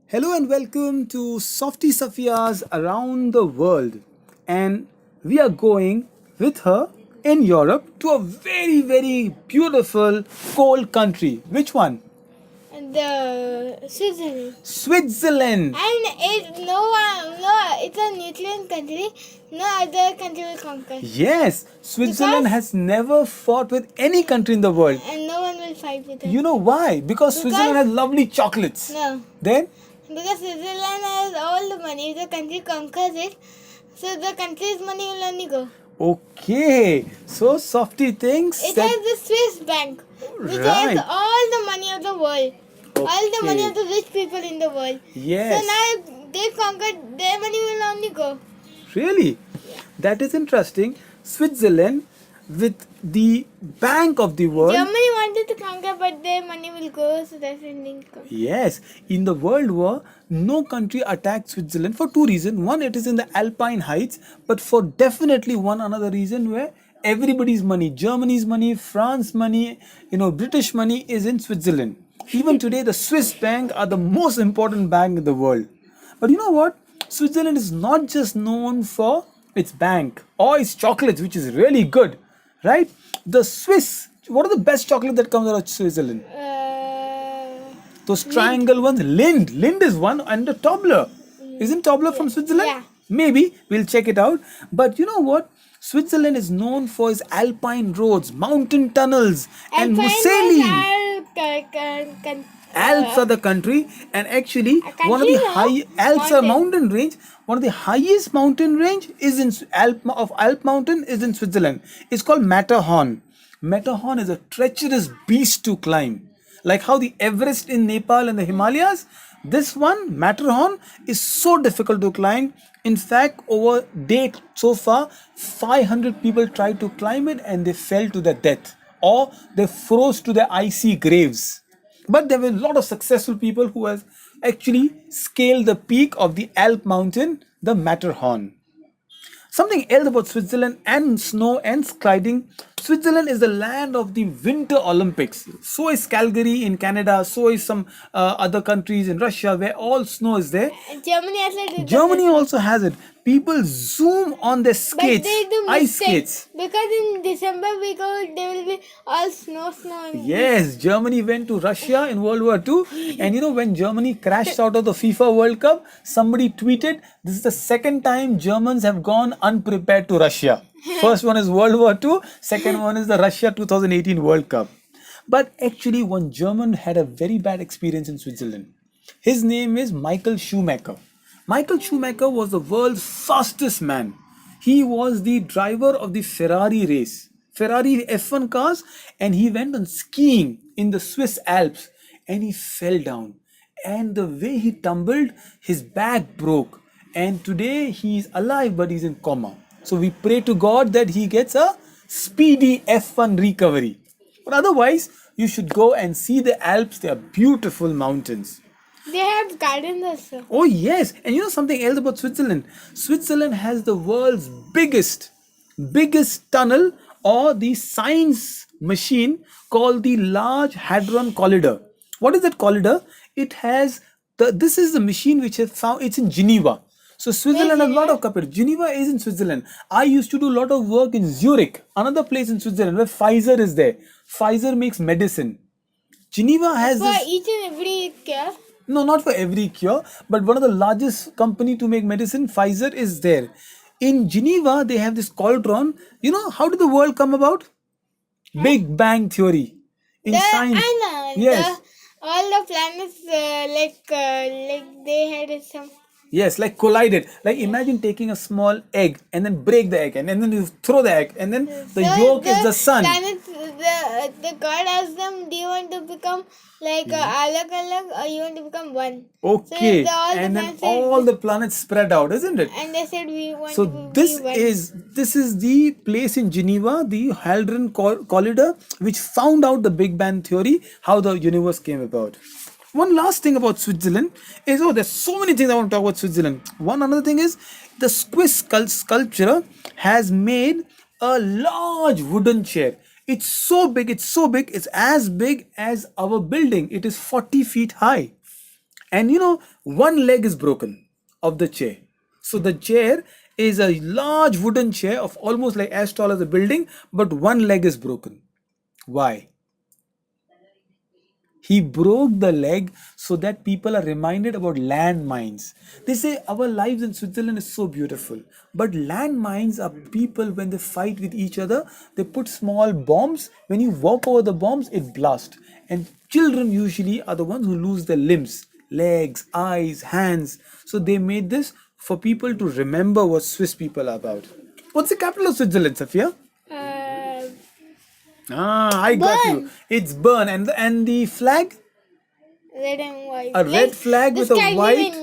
Hello and welcome to Softy Safiyah's Around the World. And we are going with her in Europe to a very, very beautiful cold country. Which one? The Switzerland. Switzerland. And it's a nuclear country. No other country will conquer. Yes, Switzerland Because- has never fought with any country in the world. And no one will fight with it. You know why? Because Switzerland has lovely chocolates. No. Then? Because Switzerland has all the money. If the country conquers it, so the country's money will only go. Okay, so Softy thinks It that. has the Swiss bank, which Right. has all the money of the world. All the money Okay. of the rich people in the world. Yes. So now if they conquered, their money will only go. Really? That is interesting. Switzerland, with the bank of the world. Germany wanted to conquer, but their money will go, so that's when they come. Yes, in the World War, no country attacked Switzerland for two reasons. One, it is in the Alpine heights, but for definitely one another reason where everybody's money, Germany's money, France money, British money is in Switzerland. Even today, the Swiss bank are the most important bank in the world. But you know what? Switzerland is not just known for its bank or its chocolates, which is really good, right? The Swiss, what are the best chocolate that comes out of Switzerland? Those triangle ones, Lind. Lind is one, and the Tobler. Isn't Tobler from Switzerland? Yeah. Maybe we'll check it out. But you know what? Switzerland is known for its alpine roads, mountain tunnels, and Museli. Alps are the country, and actually country, one of the no? high Alps are Mountain. mountain range. One of the highest mountain range is in Alp mountain is in Switzerland. It's called Matterhorn. Matterhorn is a treacherous beast to climb, like how the Everest in Nepal and the Himalayas. This one, Matterhorn, is so difficult to climb. In fact, over date so far, 500 people tried to climb it and they fell to their death, or they froze to their icy graves. But there were a lot of successful people who have actually scaled the peak of the Alp mountain, the Matterhorn. Something else about Switzerland and snow and sliding. Switzerland is the land of the Winter Olympics. So is Calgary in Canada. So is some other countries in Russia where all snow is there. Germany also did Germany also has it. People zoom on their But skates, they do ice mistakes. skates. Because in December we go, there will be all snow. Yes, Germany went to Russia in World War II. And when Germany crashed out of the FIFA World Cup, somebody tweeted, this is the second time Germans have gone unprepared to Russia. First one is World War II, second one is the Russia 2018 World Cup. But actually, one German had a very bad experience in Switzerland. His name is Michael Schumacher. Michael Schumacher was the world's fastest man. He was the driver of the Ferrari race, Ferrari F1 cars, and he went on skiing in the Swiss Alps and he fell down. And the way he tumbled, his back broke. And today he is alive, but he's in coma. So we pray to God that he gets a speedy F1 recovery. But otherwise, you should go and see the Alps. They are beautiful mountains. They have gardens also. Oh yes, and you know something else about Switzerland? Switzerland has the world's biggest tunnel, or the science machine called the Large Hadron Collider. What is that collider? It has this is the machine which is found. It's in Geneva. So Switzerland has a lot of capital. Geneva is in Switzerland. I used to do a lot of work in Zurich, another place in Switzerland where Pfizer is there. Pfizer makes medicine. Geneva has For this. each and every cure. No, not for every cure, but one of the largest company to make medicine, Pfizer, is there. In Geneva, they have this cauldron. You know, how did the world come about? Big Bang Theory. In science. I know. Yes. All the planets, like they had some. Yes, like collided. Like imagine taking a small egg and then break the egg and then you throw the egg and then the yolk is the sun. Planets, the God asked them, do you want to become like alag or you want to become one? Okay. So all the And then planets said- all the planets spread out, isn't it? And they said we want So to this be one. is the place in Geneva, the Hadron Collider, which found out the Big Bang Theory, how the universe came about. One last thing about Switzerland is, there's so many things I want to talk about Switzerland. One another thing is the Swiss sculpture has made a large wooden chair. It's so big, it's as big as our building. It is 40 feet high. And one leg is broken of the chair. So the chair is a large wooden chair of almost like as tall as a building, but one leg is broken. Why? He broke the leg so that people are reminded about landmines. They say our lives in Switzerland is so beautiful, but landmines are people when they fight with each other, they put small bombs. When you walk over the bombs, it blasts. And children usually are the ones who lose their limbs, legs, eyes, hands. So they made this for people to remember what Swiss people are about. What's the capital of Switzerland, Safia? Uh, I got you. Bern. It's Bern, and the flag, Red and white. a red flag the with a white.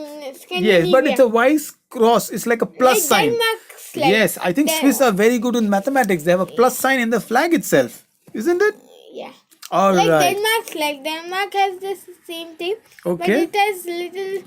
Yes, but it's a white cross. It's like a plus like sign. Denmark's flag. Yes, I think Den- Swiss are very good in mathematics. They have a plus sign in the flag itself, isn't it? Yeah. All Like right. Denmark's flag. Denmark has this same thing, but Okay. it has little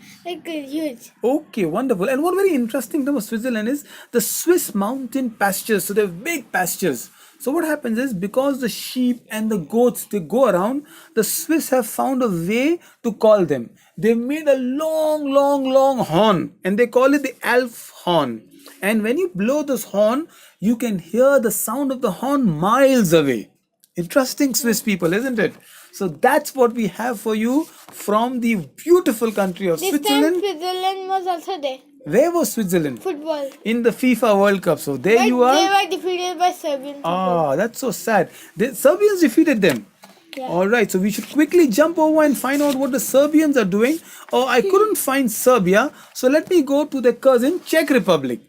huge. Okay, wonderful. And one very interesting thing about Switzerland is the Swiss mountain pastures. So they have big pastures. So what happens is because the sheep and the goats they go around, the Swiss have found a way to call them. They made a long, long, long horn, and they call it the Alf horn. And when you blow this horn, you can hear the sound of the horn miles away. Interesting Swiss people, isn't it? So that's what we have for you from the beautiful country of This time Switzerland. Switzerland was also there. Where was Switzerland? Football. In the FIFA World Cup. So there But you they are. were defeated by Serbian people. Ah, that's so sad. The Serbians defeated them. Yeah. All right, so we should quickly jump over and find out what the Serbians are doing. Oh, I couldn't find Serbia, so let me go to the cousin Czech Republic.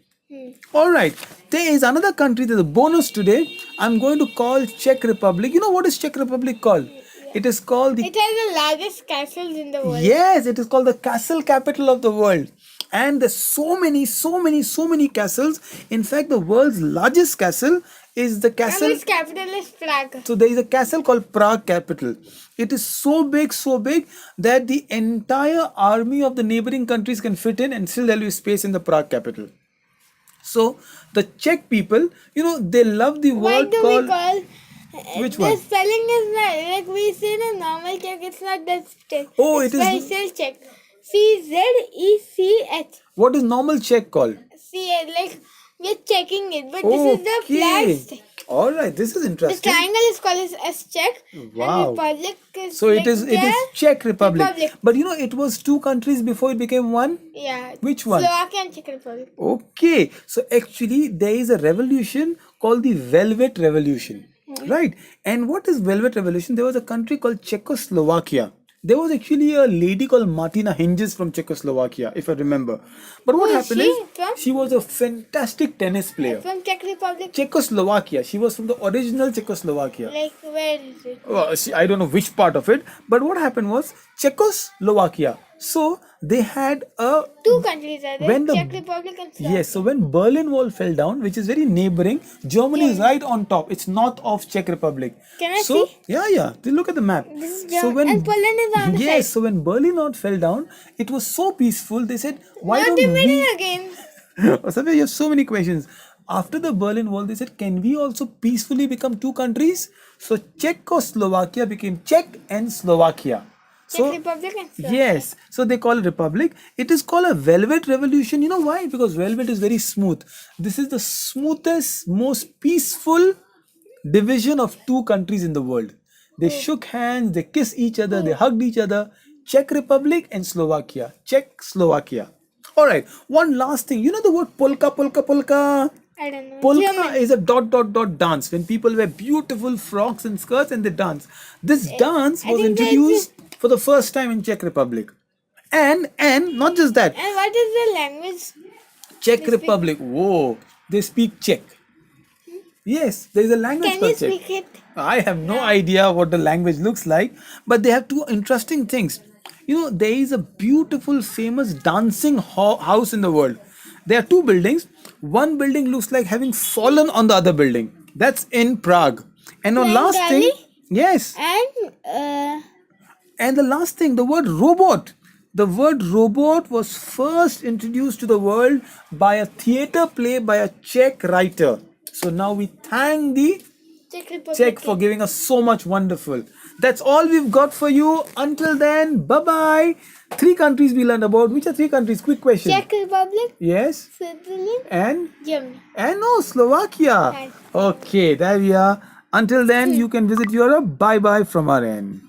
All right, there is another country. There's a bonus today. I'm going to call Czech Republic. You know what is Czech Republic called? It is called the It has the largest castles in the world. Yes, it is called the castle capital of the world. And there's so many castles. In fact, the world's largest castle is the And castle. its capital is Prague. So there is a castle called Prague capital. It is so big that the entire army of the neighboring countries can fit in, and still there will be space in the Prague capital. So the Czech people, they love the Why word do called. we call... Which the one? spelling is not... Like we say the normal Czech, it's not that Czech. Oh, it's it is- special Czech. CZECH. What is normal Czech called? See, like, we're checking it, but this is the flag Czech. All right, this is The interesting. triangle is called as Czech. Wow. And Republic is So it is Czech Republic. Republic. But it was two countries before it became one. Yeah. Which one? Slovakia and Czech Republic. Okay. So actually there is a revolution called the Velvet Revolution. Right? And what is Velvet Revolution? There was a country called Czechoslovakia. There was actually a lady called Martina Hingis from Czechoslovakia, if I remember. But what Who is happened she is from? she was a fantastic tennis player. From Czech Republic. Czechoslovakia. She was from the original Czechoslovakia. Like, where is it? Well, see, I don't know which part of it, but what happened was Czechoslovakia. So they had a Two countries are there. When the- Czech Republic and Slovakia. yes. So when Berlin Wall fell down, which is very neighboring, Germany is right on top. It's north of Czech Republic. Can I so, see? Yeah. Look at the map. This is So Germany. And Poland is on the yes. side. So when Berlin Wall fell down, it was so peaceful. They said, "Why Not don't dividing we?" again. Safiyah, you have so many questions. After the Berlin Wall, they said, can we also peacefully become two countries? So Czechoslovakia became Czech and Slovakia. Czech Republic and Slovakia. Yes, so they call it republic. It is called a velvet revolution. You know why? Because velvet is very smooth. This is the smoothest, most peaceful division of two countries in the world. They shook hands, they kissed each other, they hugged each other. Czech Republic and Slovakia. Czechoslovakia. All right, one last thing. You know the word polka, polka, polka? I don't know. Polka German. is a dot dot dot dance when people wear beautiful frocks and skirts and they dance. This dance I was think there's introduced for the first time in Czech Republic. And not just that, And what is the language? Czech Republic. Whoa, they speak Czech. Yes, there is a language Can you called Czech. speak it? I have no idea what the language looks like, but they have two interesting things. There is a beautiful, famous dancing house in the world. There are two buildings. One building looks like having fallen on the other building. That's in Prague. And the Like last thing, Delhi? yes. And the last thing, the word robot. The word robot was first introduced to the world by a theater play by a Czech writer. So now we thank the Czech Republic. Czech for giving us so much wonderful. That's all we've got for you. Until then, bye bye. Three countries we learned about. Which are three countries? Quick question. Czech Republic, Yes. Switzerland, And Germany. Slovakia. Right. Okay, there we are. Until then, you can visit Europe. Bye bye from our end.